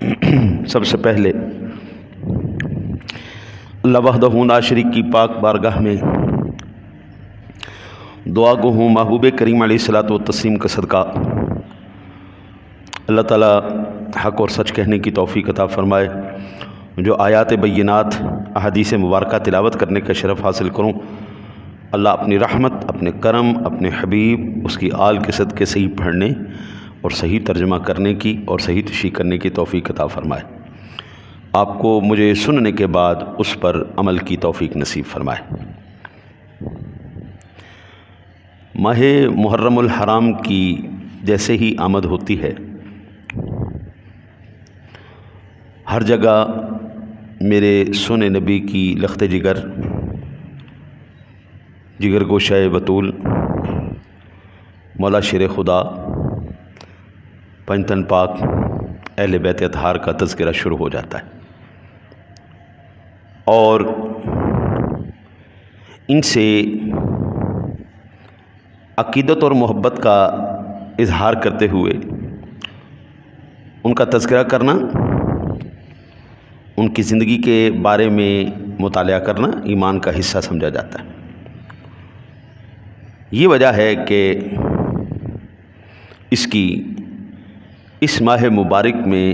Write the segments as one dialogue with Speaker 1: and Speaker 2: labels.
Speaker 1: سب سے پہلے اللہ وحدہ لا شریک کی پاک بارگاہ میں دعا گو ہوں محبوب کریم علیہ الصلوۃ والتسلیم کا صدقہ اللہ تعالیٰ حق اور سچ کہنے کی توفیق عطا فرمائے۔ جو آیات بینات احادیث مبارکہ تلاوت کرنے کا شرف حاصل کروں، اللہ اپنی رحمت، اپنے کرم، اپنے حبیب، اس کی آل کے صدقے صحیح پڑھنے اور صحیح ترجمہ کرنے کی اور صحیح تشریح کرنے کی توفیق عطا فرمائے۔ آپ کو مجھے سننے کے بعد اس پر عمل کی توفیق نصیب فرمائے۔ ماہ محرم الحرام کی جیسے ہی آمد ہوتی ہے، ہر جگہ میرے سونے نبی کی لخت جگر گوشہ بطول، مولا شیر خدا، پنجتن پاک، اہل بیت اطہار کا تذکرہ شروع ہو جاتا ہے، اور ان سے عقیدت اور محبت کا اظہار کرتے ہوئے ان کا تذکرہ کرنا، ان کی زندگی کے بارے میں مطالعہ کرنا ایمان کا حصہ سمجھا جاتا ہے۔ یہ وجہ ہے کہ اس ماہ مبارک میں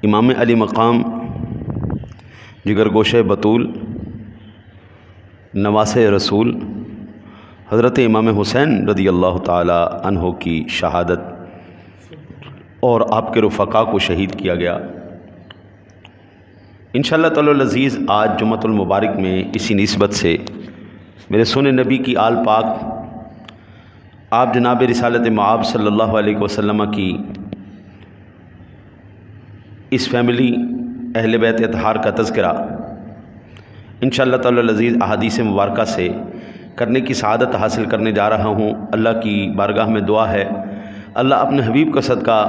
Speaker 1: امام علی مقام، جگر گوشہ بطول، نواس رسول حضرت امام حسین رضی اللہ تعالی عنہ کی شہادت اور آپ کے رفقاء کو شہید کیا گیا۔ انشاءاللہ تعالی العزیز آج جمعۃ المبارک میں اسی نسبت سے میرے سونے نبی کی آل پاک، آپ جناب رسالت مآب صلی اللہ علیہ وسلم کی اس فیملی اہل بیت اطہار کا تذکرہ انشاءاللہ تعالی العزیز احادیث مبارکہ سے کرنے کی سعادت حاصل کرنے جا رہا ہوں۔ اللہ کی بارگاہ میں دعا ہے، اللہ اپنے حبیب کا صدقہ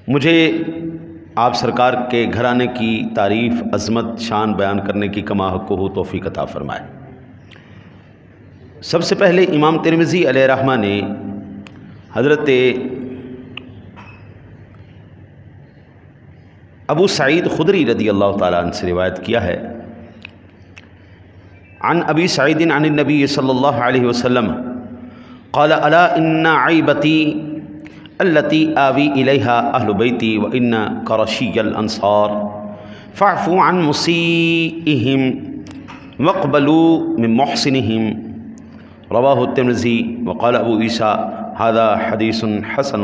Speaker 1: مجھے آپ سرکار کے گھرانے کی تعریف، عظمت، شان بیان کرنے کی کما حق ہو توفیق عطا فرمائے۔ سب سے پہلے امام ترمذی علیہ رحمہ نے حضرت ابو سعید خدری رضی اللہ تعالیٰ عنہ سے روایت کیا ہے، عن ابی سعید عن النبی صلی اللہ علیہ وسلم قال الا ان عیبتی التي آوی الیہا اہل بیتی وان قرشی الانصار فاعفوا عن مسیئہم واقبلوا من محسنہم، رواہ الترمذی وقال ابو عیسیٰ ھذا حدیث حسن۔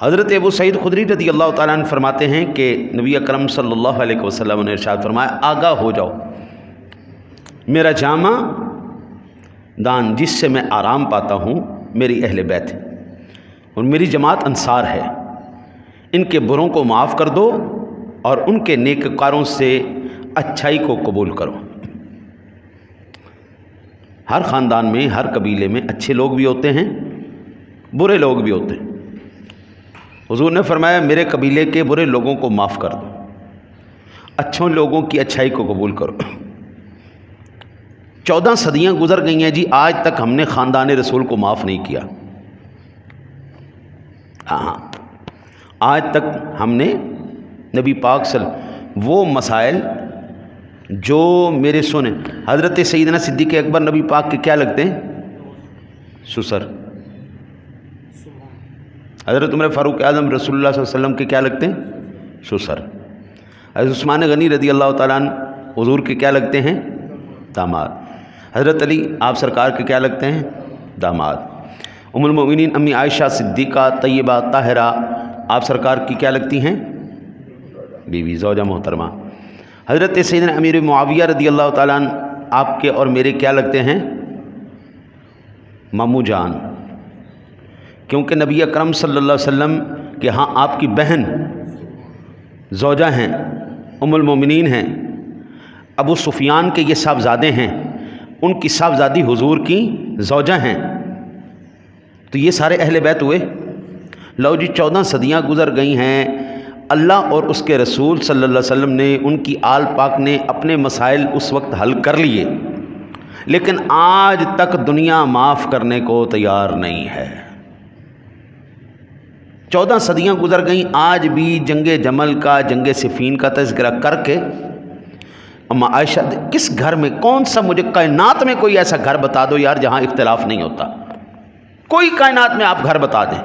Speaker 1: حضرت ابو سعید خدری رضی اللہ تعالیٰ عنہ فرماتے ہیں کہ نبی اکرم صلی اللہ علیہ وسلم نے ارشاد فرمایا، آگاہ ہو جاؤ، میرا جامع دان جس سے میں آرام پاتا ہوں میری اہل بیت ہے اور میری جماعت انصار ہے، ان کے بروں کو معاف کر دو اور ان کے نیک کاروں سے اچھائی کو قبول کرو۔ ہر خاندان میں، ہر قبیلے میں اچھے لوگ بھی ہوتے ہیں، برے لوگ بھی ہوتے ہیں۔ حضور نے فرمایا میرے قبیلے کے برے لوگوں کو معاف کر دو، اچھوں لوگوں کی اچھائی کو قبول کرو۔ 14 صدیاں گزر گئی ہیں جی، آج تک ہم نے خاندان رسول کو معاف نہیں کیا۔ آج تک ہم نے نبی پاک صلی اللہ علیہ وسلم وہ مسائل جو میرے سنے حضرت سیدنا صدیق اکبر نبی پاک کے کیا لگتے ہیں؟ سسر۔ حضرت عمر فاروق اعظم رسول اللہ صلی اللہ علیہ وسلم کے کیا لگتے ہیں؟ سسر۔ حضرت عثمان غنی رضی اللہ تعالیٰ عنہ حضور کے کیا لگتے ہیں؟ داماد۔ حضرت علی آپ سرکار کے کیا لگتے ہیں؟ داماد۔ ام المؤمنین امی عائشہ صدیقہ طیبہ طاہرہ آپ سرکار کی کیا لگتی ہیں؟ بیوی، زوجہ محترمہ۔ حضرت سیدنا امیر معاویہ رضی اللہ تعالیٰ عنہ آپ کے اور میرے کیا لگتے ہیں؟ مامو جان، کیونکہ نبی اکرم صلی اللہ علیہ وسلم کے ہاں آپ کی بہن زوجہ ہیں، ام المؤمنین ہیں، ابو سفیان کے یہ صاحبزادے ہیں، ان کی صاحبزادی حضور کی زوجہ ہیں، تو یہ سارے اہل بیت ہوئے۔ لو جی 14 صدیاں گزر گئی ہیں، اللہ اور اس کے رسول صلی اللہ علیہ وسلم نے، ان کی آل پاک نے اپنے مسائل اس وقت حل کر لیے، لیکن آج تک دنیا معاف کرنے کو تیار نہیں ہے۔ 14 صدیاں گزر گئیں، آج بھی جنگ جمل کا، جنگ صفین کا تذکرہ کر کے اما عائشہ کس گھر میں، کون سا، مجھے کائنات میں کوئی ایسا گھر بتا دو یار جہاں اختلاف نہیں ہوتا، کوئی کائنات میں آپ گھر بتا دیں۔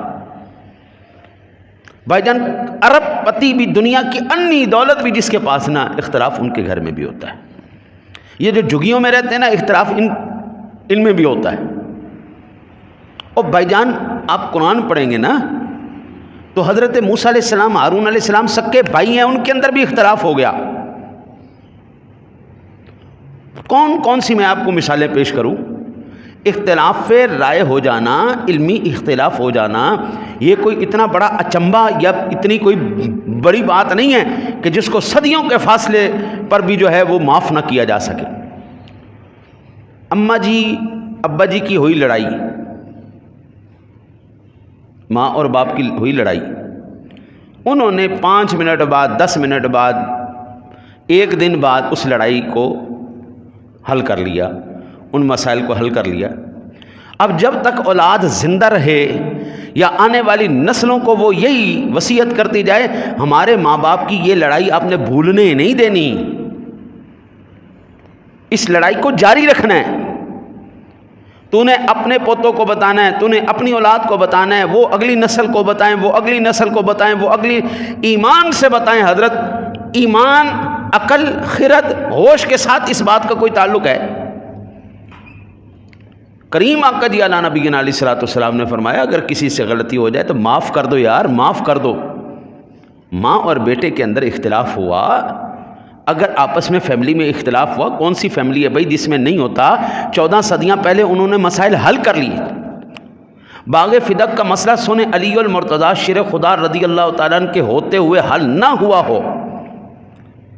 Speaker 1: بھائی جان ارب پتی بھی، دنیا کی انی دولت بھی جس کے پاس نا، اختلاف ان کے گھر میں بھی ہوتا ہے۔ یہ جو جھگیوں میں رہتے ہیں نا، اختلاف ان میں بھی ہوتا ہے۔ اور بھائی جان آپ قرآن پڑھیں گے نا تو حضرت موسیٰ علیہ السلام، ہارون علیہ السلام سکے بھائی ہیں، ان کے اندر بھی اختلاف ہو گیا۔ کون کون سی میں آپ کو مثالیں پیش کروں؟ اختلاف رائے ہو جانا، علمی اختلاف ہو جانا، یہ کوئی اتنا بڑا اچنبھا یا اتنی کوئی بڑی بات نہیں ہے کہ جس کو صدیوں کے فاصلے پر بھی جو ہے وہ معاف نہ کیا جا سکے۔ اماں جی ابا جی کی ہوئی لڑائی، ماں اور باپ کی ہوئی لڑائی، انہوں نے 5 منٹ بعد، 10 منٹ بعد، 1 دن بعد اس لڑائی کو حل کر لیا، ان مسائل کو حل کر لیا۔ اب جب تک اولاد زندہ رہے یا آنے والی نسلوں کو وہ یہی وصیت کرتی جائے، ہمارے ماں باپ کی یہ لڑائی آپ نے بھولنے نہیں دینی، اس لڑائی کو جاری رکھنا ہے۔ تو نے اپنے پوتوں کو بتانا ہے، تو نے اپنی اولاد کو بتانا ہے، وہ اگلی نسل کو بتائیں، وہ اگلی نسل کو بتائیں، وہ اگلی ایمان سے بتائیں۔ حضرت ایمان، عقل، خرد، ہوش کے ساتھ اس بات کا کوئی تعلق ہے؟ کریم آقا جی علیہ نبینا علیہ الصلوۃ والسلام نے فرمایا اگر کسی سے غلطی ہو جائے تو معاف کر دو یار، معاف کر دو۔ ماں اور بیٹے کے اندر اختلاف ہوا، اگر آپس میں فیملی میں اختلاف ہوا، کون سی فیملی ہے بھائی جس میں نہیں ہوتا؟ 14 صدیاں پہلے انہوں نے مسائل حل کر لیے۔ باغ فدق کا مسئلہ سنیں، علی المرتضیٰ شیر خدا رضی اللہ تعالیٰ عنہ کے ہوتے ہوئے حل نہ ہوا ہو،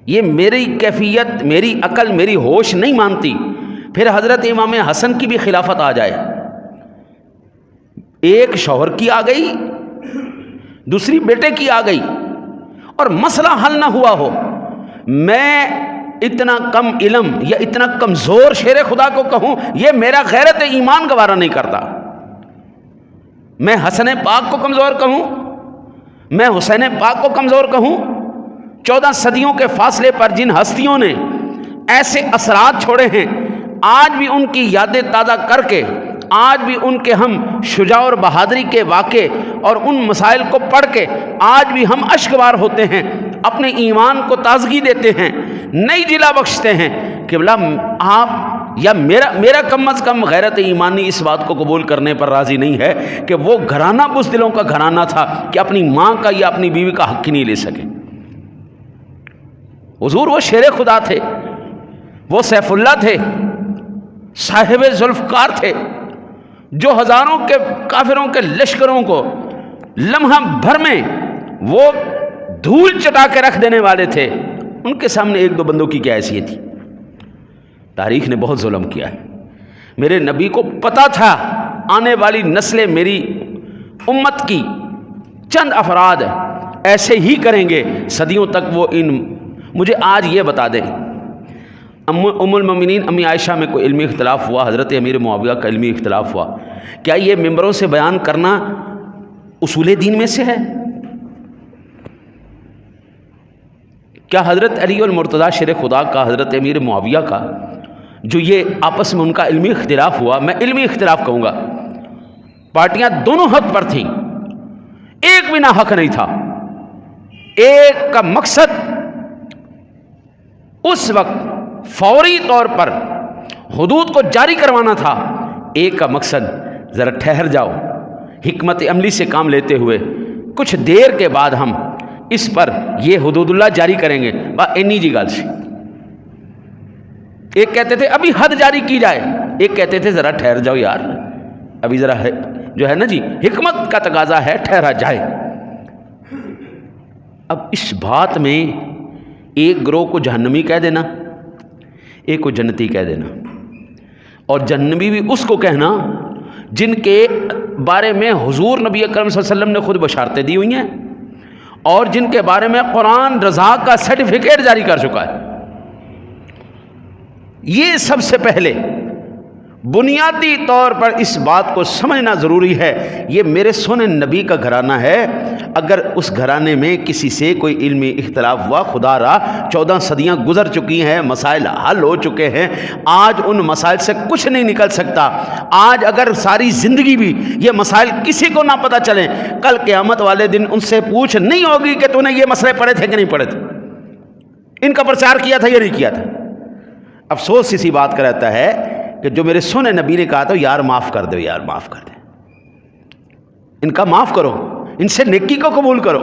Speaker 1: یہ میری کیفیت، میری عقل، میری ہوش نہیں مانتی۔ پھر حضرت امام حسن کی بھی خلافت آ جائے، ایک شوہر کی آ گئی، دوسری بیٹے کی آ گئی، اور مسئلہ حل نہ ہوا ہو، میں اتنا کم علم یا اتنا کمزور شیر خدا کو کہوں، یہ میرا غیرت ایمان گوارا نہیں کرتا۔ میں حسن پاک کو کمزور کہوں، میں حسین پاک کو کمزور کہوں؟ 14 صدیوں کے فاصلے پر جن ہستیوں نے ایسے اثرات چھوڑے ہیں، آج بھی ان کی یادیں تازہ کر کے، آج بھی ان کے ہم شجاع اور بہادری کے واقعے اور ان مسائل کو پڑھ کے آج بھی ہم اشکبار ہوتے ہیں، اپنے ایمان کو تازگی دیتے ہیں، نئی جلا بخشتے ہیں کہ بلا آپ یا میرا کم از کم غیرت ایمانی اس بات کو قبول کرنے پر راضی نہیں ہے کہ وہ گھرانہ بزدلوں کا گھرانہ تھا کہ اپنی ماں کا یا اپنی بیوی کا حق ہی نہیں لے سکے۔ حضور وہ شیر خدا تھے، وہ سیف اللہ تھے، صاحب ذوالفقار تھے، جو ہزاروں کے کافروں کے لشکروں کو لمحہ بھر میں وہ دھول چٹا کے رکھ دینے والے تھے۔ ان کے سامنے 1-2 بندوں کی کیا حیثیت تھی؟ تاریخ نے بہت ظلم کیا ہے۔ میرے نبی کو پتا تھا آنے والی نسلیں میری امت کی چند افراد ایسے ہی کریں گے، صدیوں تک وہ مجھے آج یہ بتا دیں، ام المومنین امی عائشہ میں کوئی علمی اختلاف ہوا، حضرت امیر معاویہ کا علمی اختلاف ہوا، کیا یہ ممبروں سے بیان کرنا اصول دین میں سے ہے؟ کیا حضرت علی المرتضیٰ شیر خدا کا، حضرت امیر معاویہ کا جو یہ آپس میں ان کا علمی اختلاف ہوا، میں علمی اختلاف کہوں گا، پارٹیاں دونوں حق پر تھیں، ایک بھی نہ حق نہیں تھا، ایک کا مقصد اس وقت فوری طور پر حدود کو جاری کروانا تھا، ایک کا مقصد ذرا ٹھہر جاؤ، حکمت عملی سے کام لیتے ہوئے کچھ دیر کے بعد ہم اس پر یہ حدود اللہ جاری کریں گے، انی جی گل سی۔ ایک کہتے تھے ابھی حد جاری کی جائے، ایک کہتے تھے ذرا ٹھہر جاؤ یار، ابھی ذرا جو ہے نا جی حکمت کا تقاضا ہے، ٹھہرا جائے۔ اب اس بات میں ایک گروہ کو جہنمی کہہ دینا، ایک کو جنتی کہہ دینا، اور جہنمی بھی اس کو کہنا جن کے بارے میں حضور نبی اکرم صلی اللہ علیہ وسلم نے خود بشارتیں دی ہوئی ہیں اور جن کے بارے میں قرآن رضا کا سرٹیفکیٹ جاری کر چکا ہے۔ یہ سب سے پہلے بنیادی طور پر اس بات کو سمجھنا ضروری ہے، یہ میرے سونے نبی کا گھرانہ ہے۔ اگر اس گھرانے میں کسی سے کوئی علمی اختلاف ہوا، خدا را 14 صدیاں گزر چکی ہیں، مسائل حل ہو چکے ہیں، آج ان مسائل سے کچھ نہیں نکل سکتا۔ آج اگر ساری زندگی بھی یہ مسائل کسی کو نہ پتہ چلیں، کل قیامت والے دن ان سے پوچھ نہیں ہوگی کہ تو نے یہ مسئلے پڑھے تھے کہ نہیں پڑھے تھے، ان کا پرچار کیا تھا یا نہیں کیا تھا۔ افسوس اسی بات کا رہتا ہے کہ جو میرے سونے نبی نے کہا تھا یار معاف کر دو، یار معاف کر دے، ان کا معاف کرو، ان سے نیکی کو قبول کرو،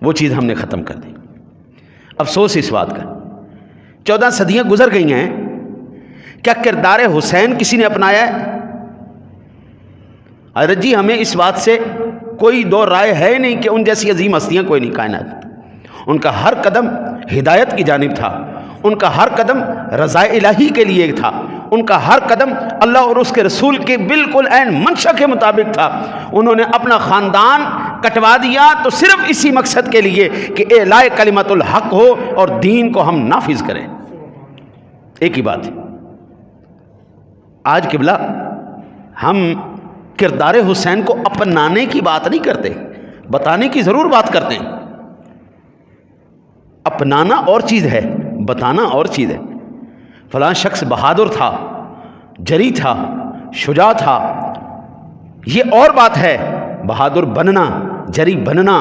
Speaker 1: وہ چیز ہم نے ختم کر دی۔ افسوس اس بات کا، 14 صدیاں گزر گئی ہیں، کیا کردار حسین کسی نے اپنایا ہے؟ حضرت جی ہمیں اس بات سے کوئی دو رائے ہے نہیں کہ ان جیسی عظیم ہستیاں کوئی نہیں کائنات، ان کا ہر قدم ہدایت کی جانب تھا، ان کا ہر قدم رضا الہی کے لیے تھا، ان کا ہر قدم اللہ اور اس کے رسول کے بالکل عین منشا کے مطابق تھا۔ انہوں نے اپنا خاندان کٹوا دیا تو صرف اسی مقصد کے لیے کہ اعلاء کلمت الحق ہو اور دین کو ہم نافذ کریں۔ ایک ہی بات ہے۔ آج قبلہ ہم کردار حسین کو اپنانے کی بات نہیں کرتے، بتانے کی ضرور بات کرتے ہیں۔ اپنانا اور چیز ہے، بتانا اور چیز ہے۔ فلاں شخص بہادر تھا، جری تھا، شجاع تھا، یہ اور بات ہے۔ بہادر بننا، جری بننا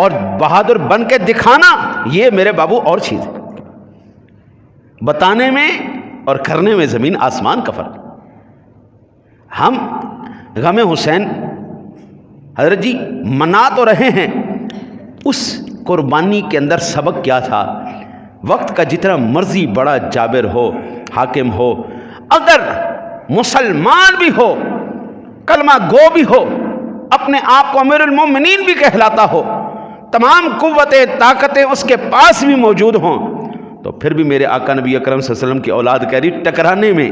Speaker 1: اور بہادر بن کے دکھانا، یہ میرے بابو اور چیز ہے۔ بتانے میں اور کرنے میں زمین آسمان کا فرق۔ ہم غم حسین حضرت جی منا تو رہے ہیں، اس قربانی کے اندر سبق کیا تھا؟ وقت کا جتنا مرضی بڑا جابر ہو، حاکم ہو، اگر مسلمان بھی ہو، کلمہ گو بھی ہو، اپنے آپ کو امیر المومنین بھی کہلاتا ہو، تمام قوتیں طاقتیں اس کے پاس بھی موجود ہوں، تو پھر بھی میرے آقا نبی اکرم صلی اللہ علیہ وسلم کی اولاد کہہ رہی ٹکرانے میں،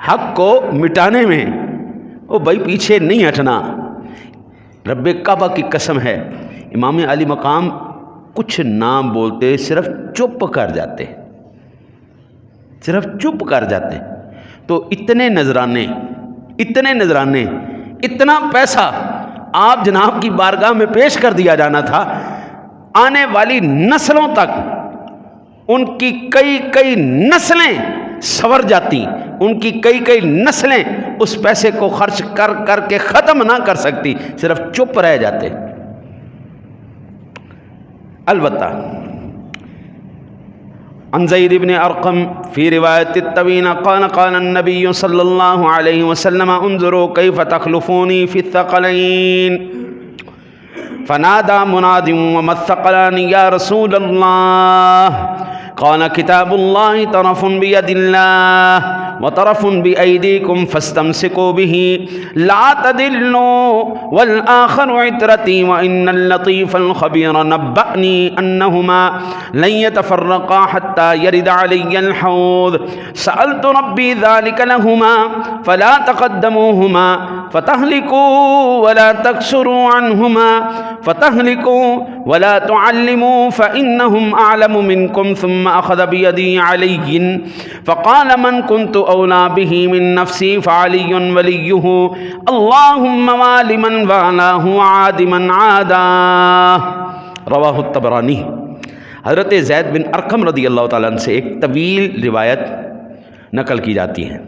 Speaker 1: حق کو مٹانے میں، وہ بھائی پیچھے نہیں ہٹنا۔ رب کعبہ کی قسم ہے، امام علی مقام کچھ نام بولتے، صرف چپ کر جاتے، صرف چپ کر جاتے۔ تو اتنے نذرانے، اتنا پیسہ آپ جناب کی بارگاہ میں پیش کر دیا جانا تھا، آنے والی نسلوں تک ان کی کئی نسلیں سنور جاتی، ان کی کئی نسلیں اس پیسے کو خرچ کر کے ختم نہ کر سکتی، صرف چپ رہ جاتے۔ البتہ عن زید بن ارقم فی روایت الطویل قال النبی صلی اللہ علیہ وسلم انظروا کیف تخلفونی فی الثقلین فنادى مناد وما الثقلان یا رسول اللہ قال کتاب اللہ طرف بید اللہ وطرف بأيديكم فاستمسكوا به لا تضلوا والآخر عترتي وإن اللطيف الخبير نبأني أنهما لن يتفرقا حتى يرد علي الحوض سألت ربي ذلك لهما فلا تقدموهما فتهلكوا ولا تكسروا عنهما فتهلكوا ولا تعلموا فإنهم أعلم منكم ثم أخذ بيدي علي فقال من كنت أولى به من نفسي فعلي وليه اللهم وال من والاه وعاد من عاداه رواہ الطبرانی۔ حضرت زید بن ارقم رضی اللہ تعالیٰ عنہ سے ایک طویل روایت نقل کی جاتی ہے۔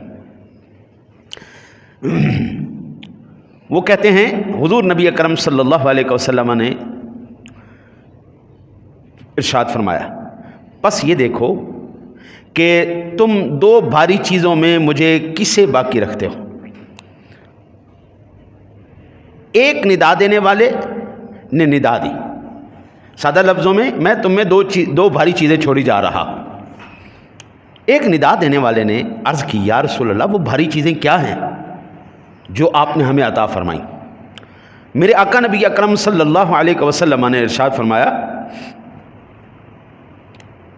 Speaker 1: وہ کہتے ہیں حضور نبی اکرم صلی اللہ علیہ وسلم نے ارشاد فرمایا، بس یہ دیکھو کہ تم دو بھاری چیزوں میں مجھے کسے باقی رکھتے ہو۔ ایک ندا دینے والے نے ندا دی، سادہ لفظوں میں تم میں دو بھاری چیزیں چھوڑی جا رہا ہوں۔ ایک ندا دینے والے نے عرض کی یا رسول اللہ وہ بھاری چیزیں کیا ہیں جو آپ نے ہمیں عطا فرمائی؟ میرے آقا نبی اکرم صلی اللہ علیہ وسلم نے ارشاد فرمایا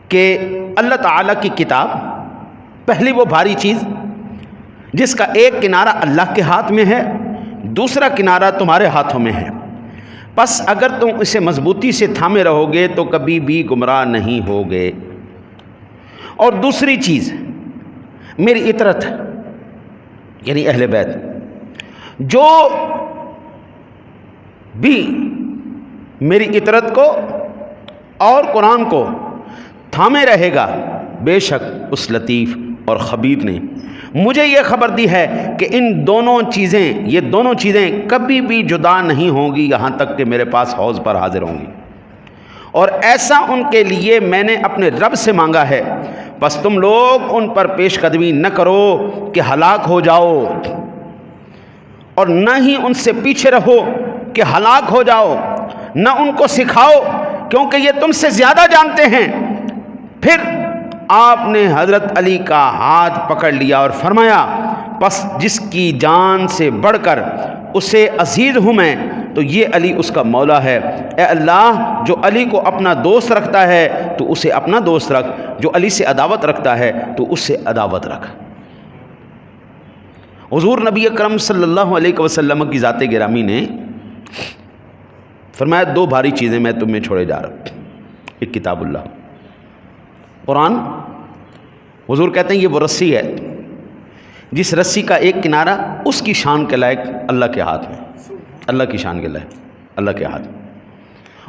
Speaker 1: کہ اللہ تعالیٰ کی کتاب پہلی وہ بھاری چیز جس کا ایک کنارہ اللہ کے ہاتھ میں ہے، دوسرا کنارہ تمہارے ہاتھوں میں ہے، پس اگر تم اسے مضبوطی سے تھامے رہو گے تو کبھی بھی گمراہ نہیں ہوگے۔ اور دوسری چیز میری اطرت یعنی اہل بیت، جو بھی میری اطرت کو اور قرآن کو تھامے رہے گا، بے شک اس لطیف اور خبیر نے مجھے یہ خبر دی ہے کہ یہ دونوں چیزیں کبھی بھی جدا نہیں ہوں گی یہاں تک کہ میرے پاس حوض پر حاضر ہوں گی، اور ایسا ان کے لیے میں نے اپنے رب سے مانگا ہے، بس تم لوگ ان پر پیش قدمی نہ کرو کہ ہلاک ہو جاؤ، اور نہ ہی ان سے پیچھے رہو کہ ہلاک ہو جاؤ، نہ ان کو سکھاؤ کیونکہ یہ تم سے زیادہ جانتے ہیں۔ پھر آپ نے حضرت علی کا ہاتھ پکڑ لیا اور فرمایا، پس جس کی جان سے بڑھ کر اسے عزیز ہوں میں، تو یہ علی اس کا مولا ہے۔ اے اللہ، جو علی کو اپنا دوست رکھتا ہے تو اسے اپنا دوست رکھ، جو علی سے عداوت رکھتا ہے تو اس سے عداوت رکھ۔ حضور نبی اکرم صلی اللہ علیہ وسلم کی ذات گرامی نے فرمایا، دو بھاری چیزیں میں تم میں چھوڑے جا رہا ہوں، ایک کتاب اللہ، قرآن۔ حضور کہتے ہیں یہ وہ رسی ہے جس رسی کا ایک کنارہ اس کی شان کے لائق اللہ کے ہاتھ میں، اللہ کی شان کے لائق اللہ کے ہاتھ میں،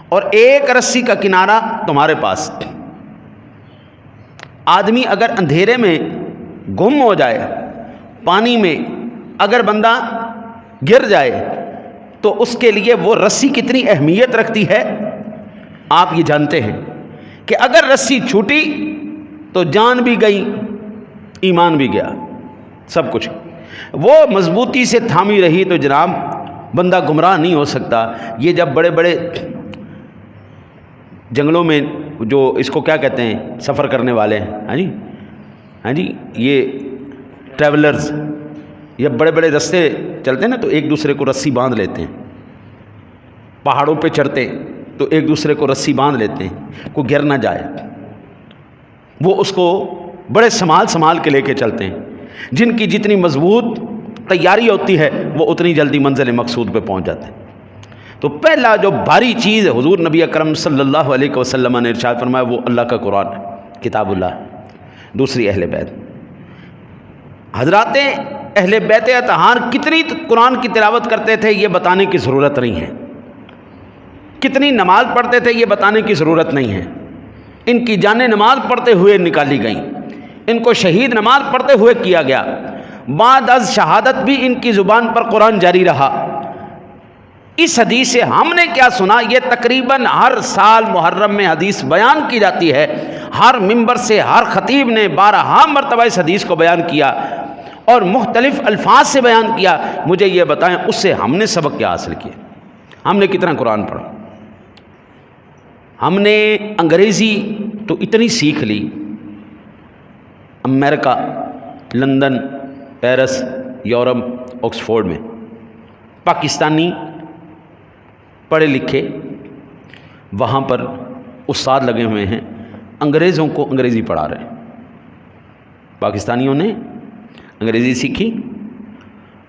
Speaker 1: اور ایک رسی کا کنارہ تمہارے پاس۔ آدمی اگر اندھیرے میں گم ہو جائے، پانی میں اگر بندہ گر جائے تو اس کے لیے وہ رسی کتنی اہمیت رکھتی ہے آپ یہ جانتے ہیں کہ اگر رسی چھوٹی تو جان بھی گئی، ایمان بھی گیا، سب کچھ۔ وہ مضبوطی سے تھامی رہی تو جناب بندہ گمراہ نہیں ہو سکتا۔ یہ جب بڑے بڑے جنگلوں میں جو اس کو کیا کہتے ہیں، سفر کرنے والے ہیں، ہاں جی یہ ٹریولرز، یہ بڑے بڑے رستے چلتے ہیں نا تو ایک دوسرے کو رسی باندھ لیتے ہیں، پہاڑوں پہ چڑھتے تو ایک دوسرے کو رسی باندھ لیتے ہیں کوئی گر نہ جائے، وہ اس کو بڑے سنبھال کے لے کے چلتے ہیں۔ جن کی جتنی مضبوط تیاری ہوتی ہے وہ اتنی جلدی منزل مقصود پہ پہنچ جاتے ہیں۔ تو پہلا جو بھاری چیز حضور نبی اکرم صلی اللہ علیہ وسلم نے ارشاد فرمایا وہ اللہ کا قرآن ہے، کتاب اللہ۔ دوسری اہل بیت، حضرات اہل بیت اطہار کتنی قرآن کی تلاوت کرتے تھے یہ بتانے کی ضرورت نہیں ہے، کتنی نماز پڑھتے تھے یہ بتانے کی ضرورت نہیں ہے۔ ان کی جانیں نماز پڑھتے ہوئے نکالی گئیں، ان کو شہید نماز پڑھتے ہوئے کیا گیا، بعد از شہادت بھی ان کی زبان پر قرآن جاری رہا۔ اس حدیث سے ہم نے کیا سنا، یہ تقریباً ہر سال محرم میں حدیث بیان کی جاتی ہے، ہر ممبر سے ہر خطیب نے 12 مرتبہ اس حدیث کو بیان کیا اور مختلف الفاظ سے بیان کیا۔ مجھے یہ بتائیں اس سے ہم نے سبق کیا حاصل کیا، ہم نے کتنا قرآن پڑھا؟ ہم نے انگریزی تو اتنی سیکھ لی، امریکہ، لندن، پیرس، یورپ، آکسفورڈ میں پاکستانی پڑھے لکھے وہاں پر استاد لگے ہوئے ہیں، انگریزوں کو انگریزی پڑھا رہے ہیں۔ پاکستانیوں نے انگریزی سیکھی،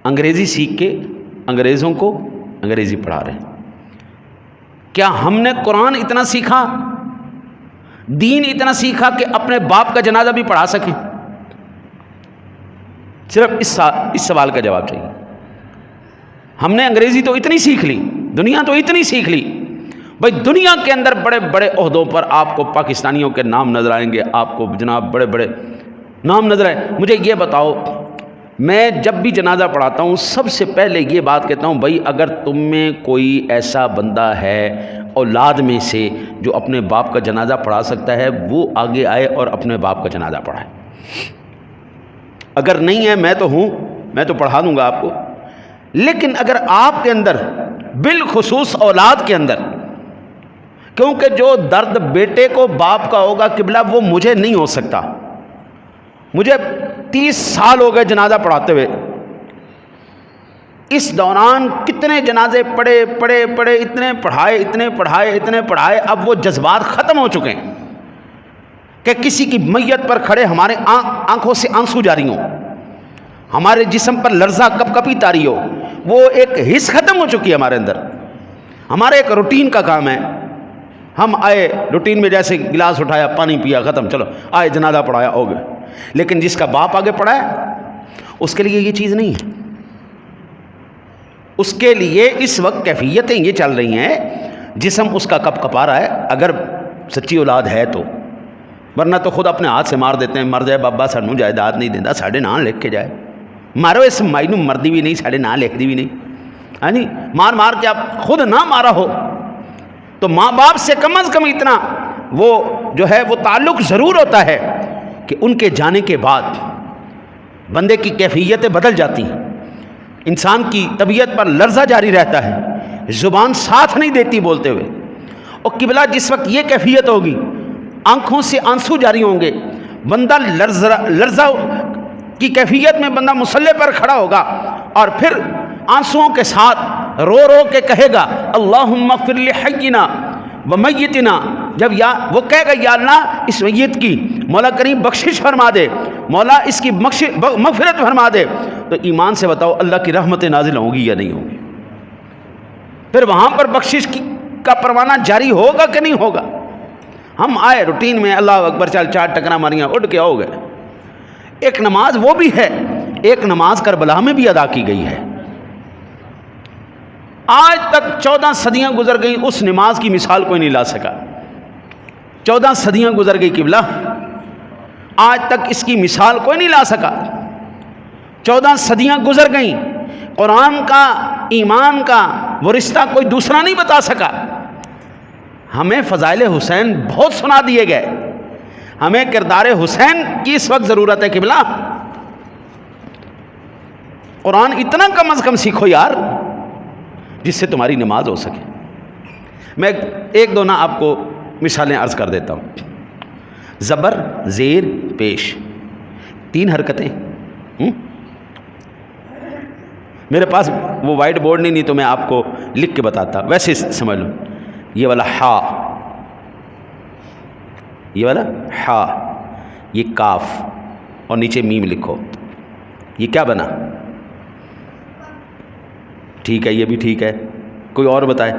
Speaker 1: انگریزی سیکھ کے انگریزوں کو انگریزی پڑھا رہے ہیں۔ کیا ہم نے قرآن اتنا سیکھا، دین اتنا سیکھا کہ اپنے باپ کا جنازہ بھی پڑھا سکیں؟ صرف اس سوال کا جواب چاہیے۔ ہم نے انگریزی تو اتنی سیکھ لی، دنیا تو اتنی سیکھ لی، بھائی دنیا کے اندر بڑے بڑے عہدوں پر آپ کو پاکستانیوں کے نام نظر آئیں گے، آپ کو جناب بڑے بڑے نام نظر آئیں۔ مجھے یہ بتاؤ، میں جب بھی جنازہ پڑھاتا ہوں سب سے پہلے یہ بات کہتا ہوں، بھائی اگر تم میں کوئی ایسا بندہ ہے اولاد میں سے جو اپنے باپ کا جنازہ پڑھا سکتا ہے وہ آگے آئے اور اپنے باپ کا جنازہ پڑھائے۔ اگر نہیں ہے میں تو ہوں، میں تو پڑھا دوں گا آپ کو، لیکن اگر آپ کے اندر بالخصوص اولاد کے اندر، کیونکہ جو درد بیٹے کو باپ کا ہوگا قبلہ وہ مجھے نہیں ہو سکتا، مجھے 30 سال ہو گئے جنازہ پڑھاتے ہوئے، اس دوران کتنے جنازے پڑھے، اتنے پڑھائے، اب وہ جذبات ختم ہو چکے ہیں کہ کسی کی میت پر کھڑے ہمارے آنکھوں سے آنسو جاری ہوں، ہمارے جسم پر لرزہ کپ کپی طاری ہو، وہ ایک حس ختم ہو چکی ہے ہمارے اندر۔ ہمارے ایک روٹین کا کام ہے، ہم آئے روٹین میں جیسے گلاس اٹھایا، پانی پیا، ختم، چلو آئے جنازہ پڑھایا، ہو گئے، لیکن جس کا باپ آگے پڑا ہے اس کے لیے یہ چیز نہیں ہے. اس کے لیے اس وقت کیفیتیں یہ چل رہی ہیں، جسم اس کا کپ کپا رہا ہے اگر سچی اولاد ہے تو، ورنہ تو خود اپنے ہاتھ سے مار دیتے ہیں. مر جائے بابا سانوں جائیداد نہیں دینا، ساڑھے نام لکھ کے جائے. مارو اس مائی نو مردی بھی نہیں، ساڑھے نام لکھ دی بھی نہیں. ہاں جی، مار مار کے آپ خود نہ مارا ہو تو ماں باپ سے کم از کم اتنا وہ جو ہے وہ تعلق ضرور ہوتا ہے کہ ان کے جانے کے بعد بندے کی کیفیتیں بدل جاتی ہیں، انسان کی طبیعت پر لرزہ جاری رہتا ہے، زبان ساتھ نہیں دیتی بولتے ہوئے. اور قبلہ جس وقت یہ کیفیت ہوگی، آنکھوں سے آنسو جاری ہوں گے، بندہ لرزہ کی کیفیت میں بندہ مصلی پر کھڑا ہوگا اور پھر آنسوؤں کے ساتھ رو رو کے کہے گا اللہم اغفر لحینا و میتنا. جب وہ کہے گا یا اللہ اس میت کی مولا کریم بخشش فرما دے، مولا اس کی مغفرت فرما دے، تو ایمان سے بتاؤ اللہ کی رحمتیں نازل ہوں گی یا نہیں ہوں گی؟ پھر وہاں پر بخشش کا پروانہ جاری ہوگا کہ نہیں ہوگا؟ ہم آئے روٹین میں اللہ اکبر چل 4 ٹکرا ماریاں اٹھ کے ہو گئے. ایک نماز وہ بھی ہے، ایک نماز کربلا میں بھی ادا کی گئی ہے. آج تک 14 صدیاں گزر گئیں، اس نماز کی مثال کوئی نہیں لا سکا. 14 صدیاں گزر گئی قبلہ، آج تک اس کی مثال کوئی نہیں لا سکا. 14 صدیاں گزر گئیں، قرآن کا ایمان کا وہ رشتہ کوئی دوسرا نہیں بتا سکا. ہمیں فضائل حسین بہت سنا دیے گئے، ہمیں کردار حسین کی اس وقت ضرورت ہے. قبلہ قرآن اتنا کم از کم سیکھو یار جس سے تمہاری نماز ہو سکے. میں ایک دو نہ آپ کو مثالیں عرض کر دیتا ہوں. زبر، زیر، پیش، 3 حرکتیں. میرے پاس وہ وائٹ بورڈ نہیں تو میں آپ کو لکھ کے بتاتا، ویسے سمجھ لو. یہ والا ہا، یہ والا ہا، یہ کاف اور نیچے میم لکھو. یہ کیا بنا؟ ٹھیک ہے، یہ بھی ٹھیک ہے. کوئی اور بتائے؟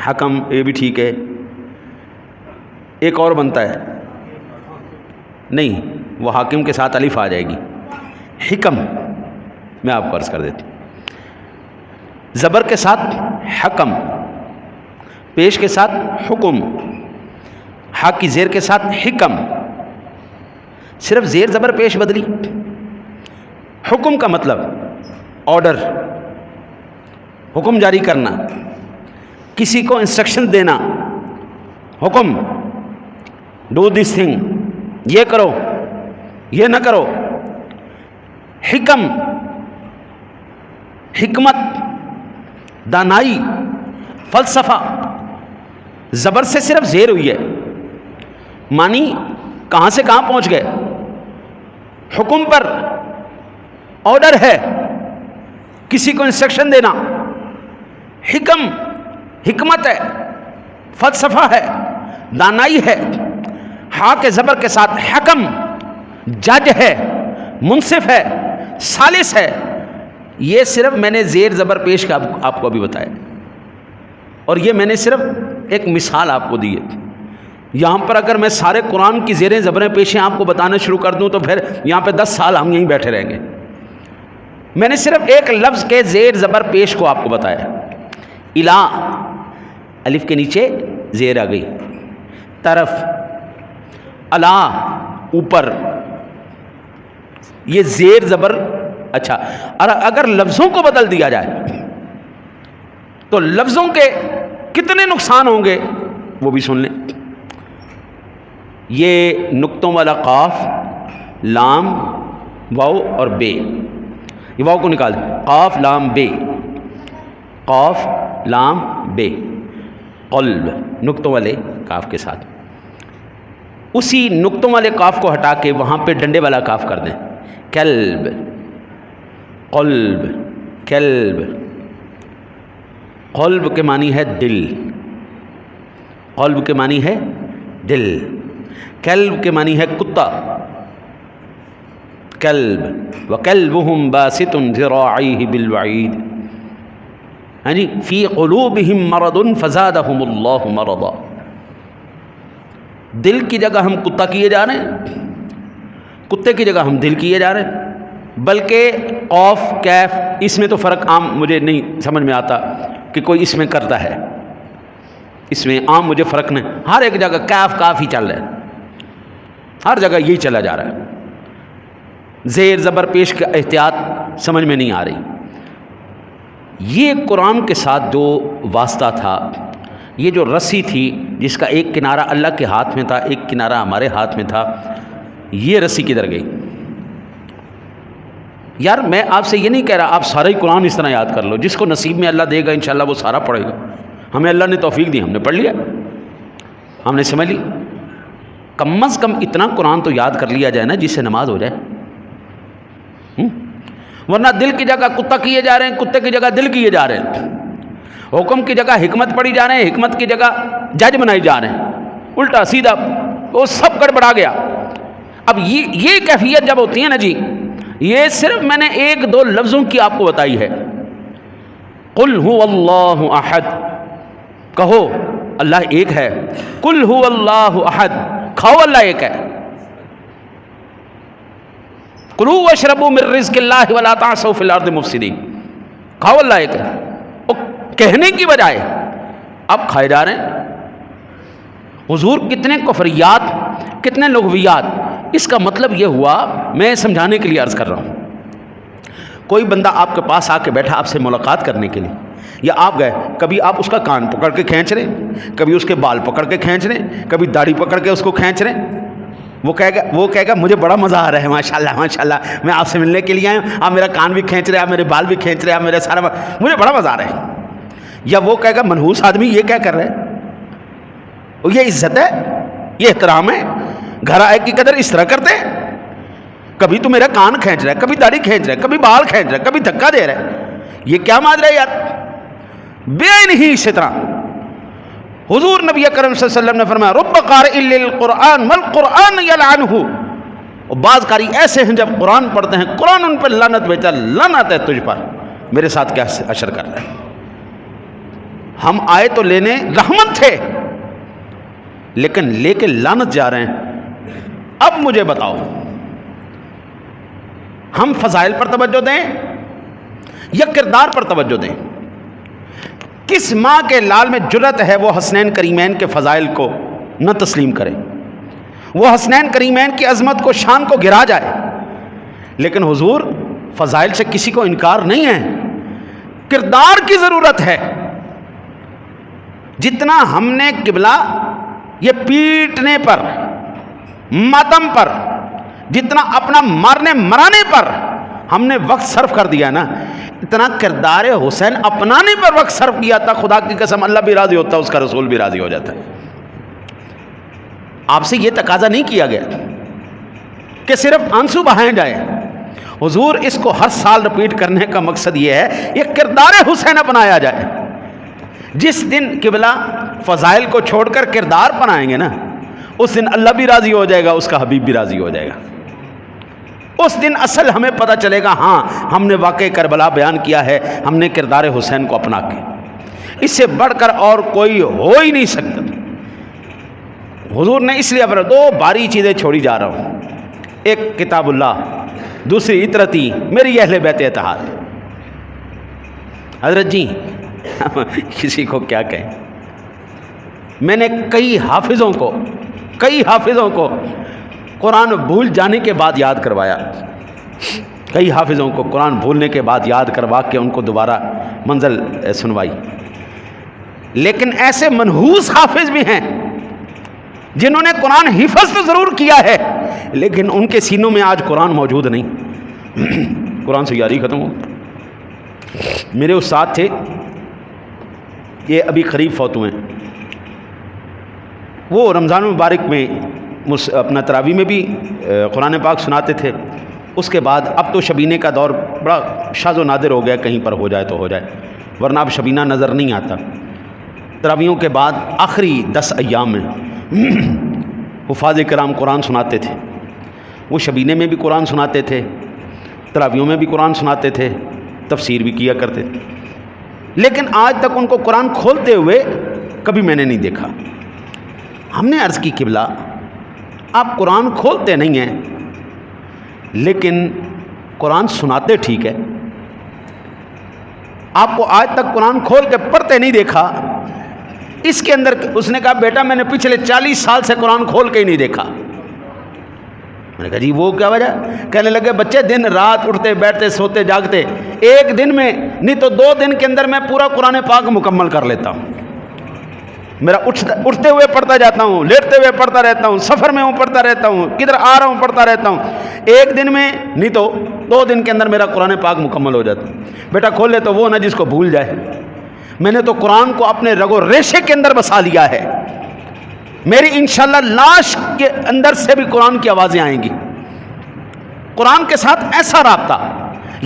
Speaker 1: حکم، یہ بھی ٹھیک ہے. ایک اور بنتا ہے، نہیں وہ حاکم کے ساتھ الف آ جائے گی. حکم میں آپ کو عرض کر دیتا ہوں. زبر کے ساتھ حکم، پیش کے ساتھ حکم، ہا کی زیر کے ساتھ حکم. صرف زیر زبر پیش بدلی. حکم کا مطلب آرڈر، حکم جاری کرنا، کسی کو انسٹرکشن دینا. حکم، ڈو دس تھنگ، یہ کرو، یہ نہ کرو. حکم، حکمت، دانائی، فلسفہ. زبر سے صرف زیر ہوئی ہے، معنی کہاں سے کہاں پہنچ گئے. حکم پر آرڈر ہے، کسی کو انسٹرکشن دینا. حکم، حکمت ہے، فلسفہ ہے، دانائی ہے. ہا کے زبر کے ساتھ حکم، جج ہے، منصف ہے، ثالث ہے. یہ صرف میں نے زیر زبر پیش کا آپ کو ابھی بتایا، اور یہ میں نے صرف ایک مثال آپ کو دی ہے. یہاں پر اگر میں سارے قرآن کی زیریں زبریں پیشیں آپ کو بتانا شروع کر دوں تو پھر یہاں پہ 10 سال ہم یہیں بیٹھے رہیں گے. میں نے صرف ایک لفظ کے زیر زبر پیش کو آپ کو بتایا. الا، الف کے نیچے زیر آ گئی. طرف، الا، اوپر، یہ زیر زبر. اچھا، اگر لفظوں کو بدل دیا جائے تو لفظوں کے کتنے نقصان ہوں گے وہ بھی سن لیں. یہ نقطوں والا قاف، لام، واو اور بے. یہ واو کو نکال دیں. قاف لام بے، قاف لام بے. قلب، نقطوں والے کاف کے ساتھ. اسی نقطوں والے کاف کو ہٹا کے وہاں پہ ڈنڈے والا کاف کر دیں. کلب، قلب، کلب. قلب کے معنی ہے دل، قلب کے معنی ہے دل. کلب کے معنی ہے کتا. کلب، وَكَلْبُهُمْ بَاسِطٌ ذِرَاعَيْهِ بِالْوَعِيدِ. ہاں جی، فِي قُلُوبِهِمْ مَرَضٌ فَزَادَهُمُ اللَّهُ مَرَضًا. دل کی جگہ ہم کتا کیے جا رہے ہیں، کتے کی جگہ ہم دل کیے جا رہے ہیں، بلکہ قوف کیف اس میں تو فرق عام مجھے نہیں سمجھ میں آتا کہ کوئی اس میں کرتا ہے، اس میں عام مجھے فرق نہیں، ہر ایک جگہ کیف کاف ہی چل رہا ہے، ہر جگہ یہی چلا جا رہا ہے، زیر زبر پیش کا احتیاط سمجھ میں نہیں آ رہی۔ یہ قرآن کے ساتھ جو واسطہ تھا، یہ جو رسی تھی جس کا ایک کنارہ اللہ کے ہاتھ میں تھا، ایک کنارہ ہمارے ہاتھ میں تھا، یہ رسی کدھر گئی؟ یار میں آپ سے یہ نہیں کہہ رہا آپ سارا ہی قرآن اس طرح یاد کر لو، جس کو نصیب میں اللہ دے گا انشاءاللہ وہ سارا پڑھے گا، ہمیں اللہ نے توفیق دی، ہم نے پڑھ لیا، ہم نے سمجھ لی، کم از کم اتنا قرآن تو یاد کر لیا جائے نا جس سے نماز ہو جائے، ورنہ دل کی جگہ کتا کیے جا رہے ہیں، کتے کی جگہ دل کیے جا رہے ہیں، حکم کی جگہ حکمت پڑھی جا رہے ہیں، حکمت کی جگہ جج بنائی جا رہے ہیں، الٹا سیدھا وہ سب گڑبڑا گیا۔ اب یہ کیفیت جب ہوتی ہے نا جی، یہ صرف میں نے ایک دو لفظوں کی آپ کو بتائی ہے، قل هو اللہ احد، کہو اللہ ایک ہے، قل هو اللہ احد، کھاؤ اللہ ایک ہے، کلوا واشربوا من رزق اللہ ولا تعثوا فی الارض مفسدین، کھاؤ اللہ ایک ہے، کہنے کی بجائے اب کھائے جا رہے ہیں۔ حضور کتنے کفریات، کتنے لغویات، اس کا مطلب یہ ہوا، میں سمجھانے کے لیے عرض کر رہا ہوں، کوئی بندہ آپ کے پاس آ کے بیٹھا آپ سے ملاقات کرنے کے لیے، یا آپ گئے، کبھی آپ اس کا کان پکڑ کے کھینچ رہے ہیں، کبھی اس کے بال پکڑ کے کھینچ رہے ہیں، کبھی داڑھی پکڑ کے اس کو کھینچ رہے ہیں، وہ کہے گا مجھے بڑا مزہ آ رہا ہے، ماشاءاللہ ماشاءاللہ میں آپ سے ملنے کے لیے آیا ہوں، آپ میرا کان بھی کھینچ رہے ہیں، آپ میرے بال بھی کھینچ رہے ہیں، آپ میرا سارا مجھے بڑا مزہ آ رہا ہے۔ یا وہ کہے گا منحوس آدمی یہ کیا کر رہے ہیں، یہ عزت ہے، یہ احترام ہے، گھر آئے کی قدر اس طرح کرتے ہیں، کبھی تو میرا کان کھینچ رہا ہے، کبھی داڑھی کھینچ رہا ہے، کبھی بال کھینچ رہا ہے، کبھی دھکا دے رہا ہے، یہ کیا ماجرا ہے یار؟ بے نہیں اسی طرح حضور نبی کرم صلی اللہ علیہ وسلم نے فرمایا رب قارئ للقرآن والقرآن یلعنہ، اور بعض قاری ایسے ہیں جب قرآن پڑھتے ہیں قرآن ان پر لعنت بھیجتا ہے، لعنت ہے تجھ پر، میرے ساتھ کیا اشر کر رہا ہے؟ ہم آئے تو لینے رحمت تھے، لیکن لے کے لعنت جا رہے ہیں۔ اب مجھے بتاؤ ہم فضائل پر توجہ دیں یا کردار پر توجہ دیں؟ کس ماں کے لال میں جرت ہے وہ حسنین کریمین کے فضائل کو نہ تسلیم کرے، وہ حسنین کریمین کی عظمت کو شان کو گرا جائے؟ لیکن حضور فضائل سے کسی کو انکار نہیں ہے، کردار کی ضرورت ہے۔ جتنا ہم نے قبلہ یہ پیٹنے پر، ماتم پر، جتنا اپنا مارنے مرانے پر ہم نے وقت صرف کر دیا نا، اتنا کردار حسین اپنانے پر وقت صرف کیا تھا، خدا کی قسم اللہ بھی راضی ہوتا، اس کا رسول بھی راضی ہو جاتا ہے۔ آپ سے یہ تقاضا نہیں کیا گیا کہ صرف آنسو بہائے جائیں، حضور اس کو ہر سال رپیٹ کرنے کا مقصد یہ ہے یہ کردار حسین اپنایا جائے۔ جس دن قبلہ فضائل کو چھوڑ کر کردار بنائیں گے نا، اس دن اللہ بھی راضی ہو جائے گا، اس کا حبیب بھی راضی ہو جائے گا، اس دن اصل ہمیں پتہ چلے گا ہاں ہم نے واقع کربلا بیان کیا ہے، ہم نے کردار حسین کو اپنا کے، اس سے بڑھ کر اور کوئی ہو ہی نہیں سکتا۔ حضور نے اس لیے دو باری چیزیں چھوڑی جا رہا ہوں، ایک کتاب اللہ، دوسری اطرتی میری اہل بیت اتحاد۔ حضرت جی کسی کو کیا کہیں، میں نے کئی حافظوں کو قرآن بھول جانے کے بعد یاد کروایا، کئی حافظوں کو قرآن بھولنے کے بعد یاد کروا کے ان کو دوبارہ منزل سنوائی، لیکن ایسے منحوس حافظ بھی ہیں جنہوں نے قرآن حفظ تو ضرور کیا ہے لیکن ان کے سینوں میں آج قرآن موجود نہیں، قرآن سے یاری ختم ہو۔ میرے استاد تھے، یہ ابھی قریب فوت ہوئے ہیں، وہ رمضان مبارک میں اپنا تراویح میں بھی قرآن پاک سناتے تھے، اس کے بعد اب تو شبینے کا دور بڑا شاذ و نادر ہو گیا، کہیں پر ہو جائے تو ہو جائے، ورنہ اب شبینہ نظر نہیں آتا۔ تراویحوں کے بعد آخری 10 ایام میں حفاظ کرام قرآن سناتے تھے، وہ شبینے میں بھی قرآن سناتے تھے، تراویحوں میں بھی قرآن سناتے تھے، تفسیر بھی کیا کرتے تھے، لیکن آج تک ان کو قرآن کھولتے ہوئے کبھی میں نے نہیں دیکھا۔ ہم نے عرض کی قبلہ آپ قرآن کھولتے نہیں ہیں لیکن قرآن سناتے ٹھیک ہے، آپ کو آج تک قرآن کھول کے پڑھتے نہیں دیکھا، اس کے اندر اس نے کہا بیٹا میں نے پچھلے 40 سال سے قرآن کھول کے ہی نہیں دیکھا۔ میں نے کہا جی وہ کیا وجہ؟ کہنے لگے بچے دن رات اٹھتے بیٹھتے سوتے جاگتے، ایک دن میں نہیں تو 2 دن کے اندر میں پورا قرآن پاک مکمل کر لیتا ہوں۔ میرا اٹھتے ہوئے پڑھتا جاتا ہوں، لیٹتے ہوئے پڑھتا رہتا ہوں، سفر میں ہوں پڑھتا رہتا ہوں، کدھر آ رہا ہوں پڑھتا رہتا ہوں، ایک دن میں نہیں تو 2 دن کے اندر میرا قرآن پاک مکمل ہو جاتا۔ بیٹا کھول لے تو وہ نہ جس کو بھول جائے، میں نے تو قرآن کو اپنے رگ و ریشے کے اندر بسا لیا ہے، میری انشاءاللہ لاش کے اندر سے بھی قرآن کی آوازیں آئیں گی۔ قرآن کے ساتھ ایسا رابطہ،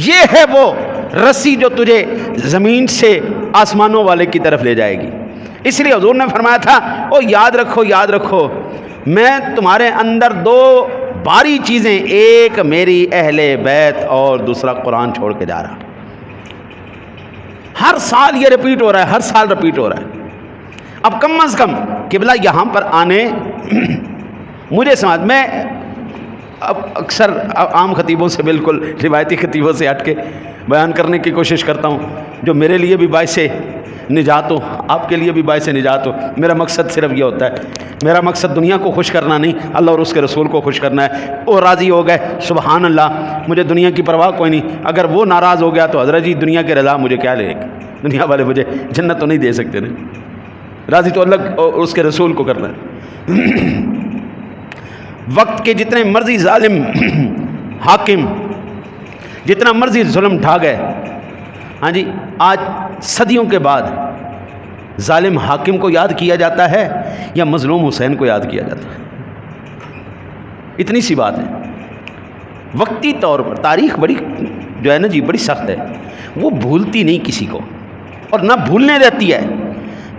Speaker 1: یہ ہے وہ رسی جو تجھے زمین سے آسمانوں والے کی طرف لے جائے گی۔ اس لیے حضور نے فرمایا تھا او یاد رکھو یاد رکھو، میں تمہارے اندر 2 باری چیزیں، ایک میری اہل بیت اور دوسرا قرآن چھوڑ کے جا رہا۔ ہر سال یہ رپیٹ ہو رہا ہے، ہر سال رپیٹ ہو رہا ہے۔ اب کم از کم قبلہ یہاں پر آنے مجھے سمجھ، میں اب اکثر عام خطیبوں سے، بالکل روایتی خطیبوں سے ہٹ کے بیان کرنے کی کوشش کرتا ہوں جو میرے لیے بھی باعث نجات ہو، آپ کے لیے بھی باعث نجات ہو۔ میرا مقصد صرف یہ ہوتا ہے، میرا مقصد دنیا کو خوش کرنا نہیں، اللہ اور اس کے رسول کو خوش کرنا ہے۔ وہ راضی ہو گئے سبحان اللہ، مجھے دنیا کی پرواہ کوئی نہیں۔ اگر وہ ناراض ہو گیا تو حضرت جی دنیا کی رضا مجھے کیا لے گی، دنیا والے مجھے جنت تو نہیں دے سکتے نا، راضی تو اللہ اور اس کے رسول کو کرنا ہے۔ وقت کے جتنے مرضی ظالم حاکم جتنا مرضی ظلم ڈھا گئے، ہاں جی، آج صدیوں کے بعد ظالم حاکم کو یاد کیا جاتا ہے یا مظلوم حسین کو یاد کیا جاتا ہے؟ اتنی سی بات ہے۔ وقتی طور پر تاریخ بڑی جو ہے نا جی بڑی سخت ہے، وہ بھولتی نہیں کسی کو اور نہ بھولنے دیتی ہے۔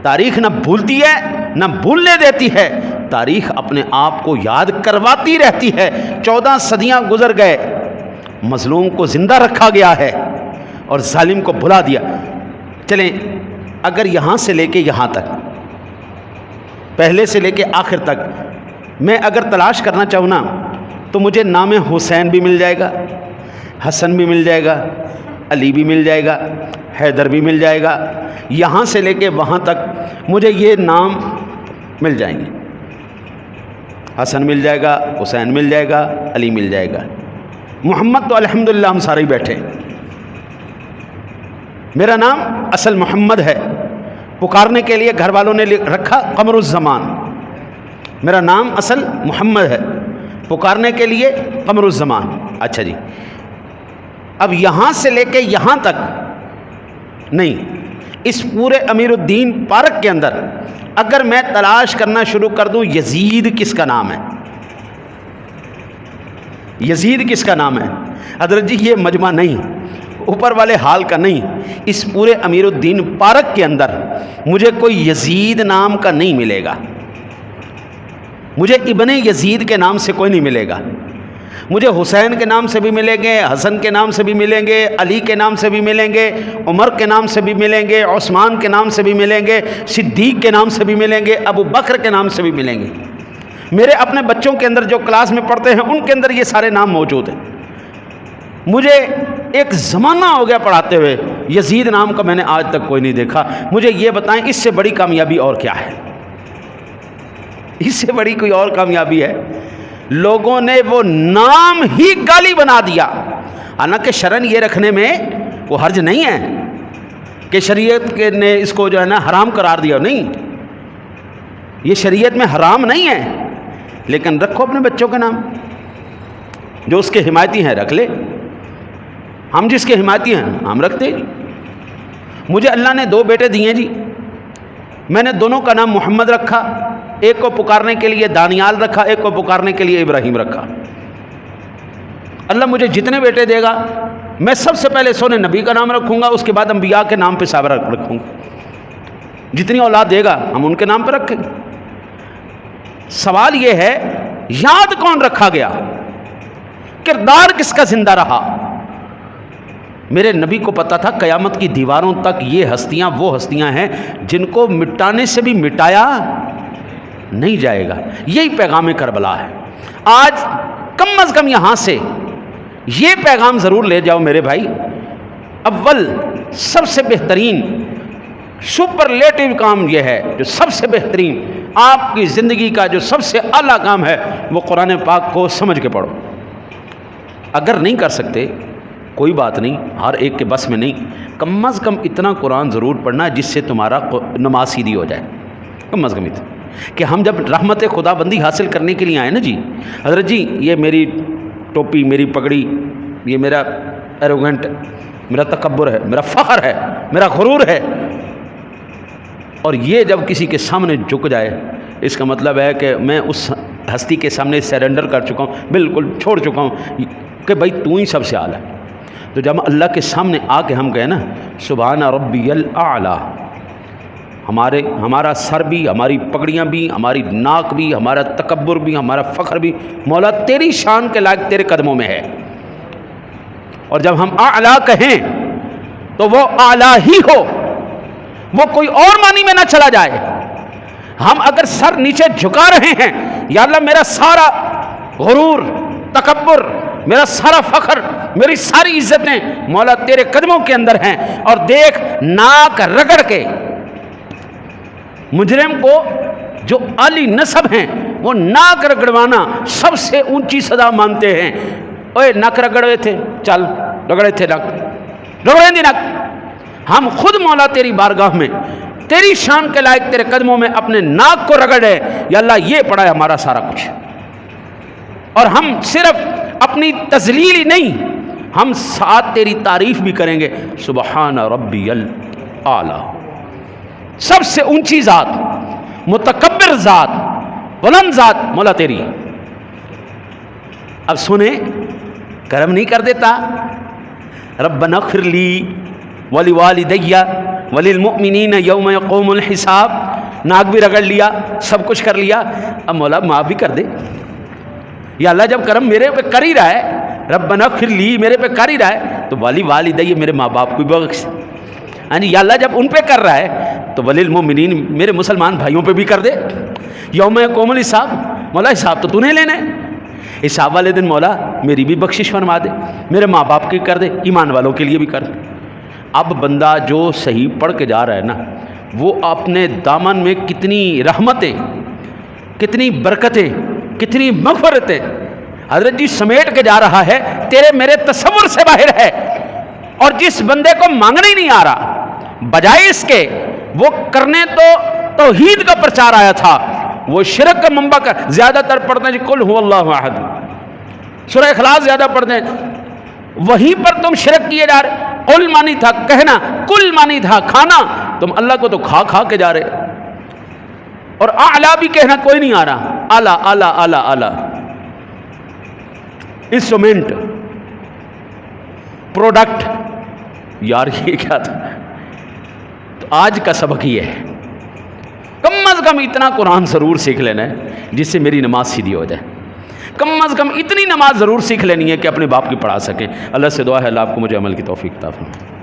Speaker 1: تاریخ نہ بھولتی ہے نہ بھولنے دیتی ہے، تاریخ اپنے آپ کو یاد کرواتی رہتی ہے۔ 14 صدیاں گزر گئے، مظلوم کو زندہ رکھا گیا ہے اور ظالم کو بھلا دیا۔ چلیں اگر یہاں سے لے کے یہاں تک، پہلے سے لے کے آخر تک میں اگر تلاش کرنا چاہوں نا تو مجھے نام حسین بھی مل جائے گا، حسن بھی مل جائے گا، علی بھی مل جائے گا، حیدر بھی مل جائے گا، یہاں سے لے کے وہاں تک مجھے یہ نام مل جائیں گے۔ حسن مل جائے گا، حسین مل جائے گا، علی مل جائے گا، محمد تو الحمدللہ ہم سارے ہی بیٹھے۔ میرا نام اصل محمد ہے، پکارنے کے لیے گھر والوں نے رکھا قمر الزمان۔ میرا نام اصل محمد ہے، پکارنے کے لیے قمر الزمان۔ اچھا جی، اب یہاں سے لے کے یہاں تک نہیں، اس پورے امیر الدین پارک کے اندر اگر میں تلاش کرنا شروع کر دوں یزید کس کا نام ہے، یزید کس کا نام ہے، حضرت جی یہ مجمع نہیں، اوپر والے حال کا نہیں، اس پورے امیر الدین پارک کے اندر مجھے کوئی یزید نام کا نہیں ملے گا، مجھے ابن یزید کے نام سے کوئی نہیں ملے گا، مجھے حسین کے نام سے بھی ملیں گے، حسن کے نام سے بھی ملیں گے، علی کے نام سے بھی ملیں گے، عمر کے نام سے بھی ملیں گے، عثمان کے نام سے بھی ملیں گے، صدیق کے نام سے بھی ملیں گے، ابو بکر کے نام سے بھی ملیں گے۔ میرے اپنے بچوں کے اندر جو کلاس میں پڑھتے ہیں ان کے اندر یہ سارے نام موجود ہیں۔ مجھے ایک زمانہ ہو گیا پڑھاتے ہوئے، یزید نام کا میں نے آج تک کوئی نہیں دیکھا۔ مجھے یہ بتائیں اس سے بڑی کامیابی اور کیا ہے، اس سے بڑی کوئی اور کامیابی ہے؟ لوگوں نے وہ نام ہی گالی بنا دیا، حالانکہ شرعاً یہ رکھنے میں وہ حرج نہیں ہے کہ شریعت نے اس کو جو ہے نا حرام قرار دیا، نہیں، یہ شریعت میں حرام نہیں ہے، لیکن رکھو اپنے بچوں کے نام، جو اس کے حمایتی ہیں رکھ لے، ہم جس کے حمایتی ہیں ہم رکھتے جی۔ مجھے اللہ نے 2 بیٹے دیے جی، میں نے دونوں کا نام محمد رکھا، ایک کو پکارنے کے لیے دانیال رکھا، ایک کو پکارنے کے لیے ابراہیم رکھا۔ اللہ مجھے جتنے بیٹے دے گا میں سب سے پہلے سونے نبی کا نام رکھوں گا، اس کے بعد انبیاء کے نام پہ صابر رکھوں گا، جتنی اولاد دے گا ہم ان کے نام پہ رکھیں گے۔ سوال یہ ہے یاد کون رکھا گیا، کردار کس کا زندہ رہا؟ میرے نبی کو پتا تھا قیامت کی دیواروں تک یہ ہستیاں وہ ہستیاں ہیں جن کو مٹانے سے بھی مٹایا نہیں جائے گا۔ یہی پیغام کربلا ہے۔ آج کم از کم یہاں سے یہ پیغام ضرور لے جاؤ میرے بھائی، اول سب سے بہترین سپرلیٹو کام یہ ہے، جو سب سے بہترین آپ کی زندگی کا جو سب سے اعلیٰ کام ہے، وہ قرآن پاک کو سمجھ کے پڑھو۔ اگر نہیں کر سکتے کوئی بات نہیں، ہر ایک کے بس میں نہیں، کم از کم اتنا قرآن ضرور پڑھنا جس سے تمہارا نماز سیدھی ہو جائے، کم از کم اتنا کہ ہم جب رحمت خدا بندی حاصل کرنے کے لیے آئے نا جی، حضرت جی یہ میری ٹوپی، میری پگڑی، یہ میرا ایروگنٹ، میرا تکبر ہے، میرا فخر ہے، میرا غرور ہے، اور یہ جب کسی کے سامنے جھک جائے، اس کا مطلب ہے کہ میں اس ہستی کے سامنے سیرنڈر کر چکا ہوں، بالکل چھوڑ چکا ہوں کہ بھائی تو ہی سب سے اعلیٰ ہے۔ تو جب اللہ کے سامنے آ کے ہم گئے نا سبحان ربی الاعلیٰ، ہمارا سر بھی، ہماری پگڑیاں بھی، ہماری ناک بھی، ہمارا تکبر بھی، ہمارا فخر بھی مولا تیری شان کے لائق تیرے قدموں میں ہے۔ اور جب ہم اعلیٰ کہیں تو وہ اعلیٰ ہی ہو، وہ کوئی اور معنی میں نہ چلا جائے۔ ہم اگر سر نیچے جھکا رہے ہیں، یا اللہ میرا سارا غرور، تکبر، میرا سارا فخر، میری ساری عزتیں مولا تیرے قدموں کے اندر ہیں، اور دیکھ ناک رگڑ کے مجرم کو جو عالی نسب ہیں وہ ناک رگڑوانا سب سے اونچی سزا مانتے ہیں۔ اوے ناک رگڑے تھے، چل رگڑے تھے ناک، رگڑیں دی ناک۔ ہم خود مولا تیری بارگاہ میں تیری شان کے لائق تیرے قدموں میں اپنے ناک کو رگڑے، یا اللہ یہ پڑا ہے ہمارا سارا کچھ۔ اور ہم صرف اپنی تذلیل ہی نہیں، ہم ساتھ تیری تعریف بھی کریں گے، سبحان ربی الاعلیٰ، سب سے اونچی ذات، متکبر ذات، بلند ذات مولا تیری۔ اب سنیں، کرم نہیں کر دیتا، ربنا اغفر لی ولوالدی وللمؤمنین یوم یقوم الحساب، ناک بھی رگڑ لیا، سب کچھ کر لیا، اب مولا معاف بھی کر دے۔ یا اللہ جب کرم میرے پہ کر ہی رہا ہے، ربنا اغفر لی میرے پہ کر ہی رہا ہے، تو ولوالدی میرے ماں باپ کو بھی بخش۔ یعنی یا اللہ جب ان پہ کر رہا ہے تو وللمؤمنین میرے مسلمان بھائیوں پہ بھی کر دے۔ یوم یقوم الحساب، مولا حساب تو نے لینا ہے، حساب والے دن مولا میری بھی بخشش فرما دے، میرے ماں باپ کی کر دے، ایمان والوں کے لیے بھی کر دے۔ اب بندہ جو صحیح پڑھ کے جا رہا ہے نا، وہ اپنے دامن میں کتنی رحمتیں، کتنی برکتیں، کتنی مغفرتیں حضرت جی سمیٹ کے جا رہا ہے، تیرے میرے تصور سے باہر ہے۔ اور جس بندے کو مانگنے ہی نہیں آ رہا، بجائے اس کے وہ کرنے تو توحید کا پرچار آیا تھا، وہ شرک کا منبع کا زیادہ تر پڑھتے ہیں جی قل هو اللہ احد، سورہ اخلاص زیادہ پڑھتے ہیں، وہیں پر تم شرک کیے جا رہے۔ قل مانی تھا کہنا، کل مانی تھا کھانا، تم اللہ کو تو کھا کھا کے جا رہے۔ اور اعلیٰ بھی کہنا کوئی نہیں آ رہا، اعلیٰ اعلیٰ اعلیٰ اعلیٰ، انسٹرومنٹ، پروڈکٹ، یار یہ کیا تھا؟ تو آج کا سبق یہ ہے، کم از کم اتنا قرآن ضرور سیکھ لینا ہے جس سے میری نماز سیدھی ہو جائے، کم از کم اتنی نماز ضرور سیکھ لینی ہے کہ اپنے باپ کی پڑھا سکیں۔ اللہ سے دعا ہے اللہ آپ کو مجھے عمل کی توفیق عطا فرمائے۔